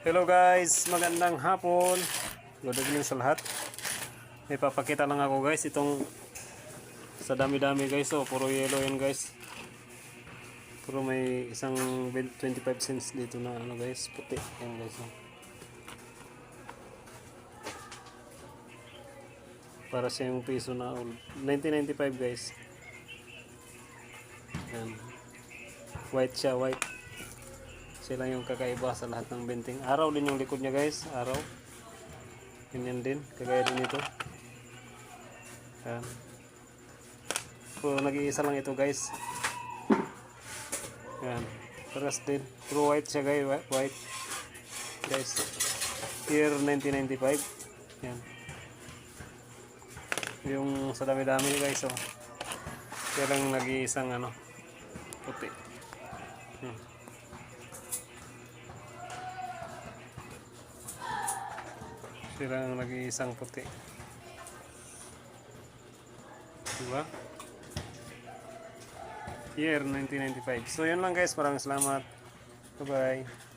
Hello guys, magandang hapon. Good evening sa lahat. May papakita lang ako guys, itong sa dami-dami guys, oh, puro yellow yan guys. Puro may isang 25 cents dito na ano guys, puti yan guys. Oh. Para sa yung piso na 1995 guys. Yan. White siya, white. Sila yung kakaiba sa lahat ng benting. Araw din yung likod niya guys, araw. Ganyan din, kagaya din ito. Yan. Puro nag-iisa lang ito guys. Yan. Paras din. Puro white siya guys, white. Guys. Year 1995. Yan. Yung sa dami-dami guys, oh. Kaya lang nag-iisang ano, puti. Hmm. Silang nag-iisang puti. Diba? Year 1995. So yun lang guys, maraming salamat. Bye bye.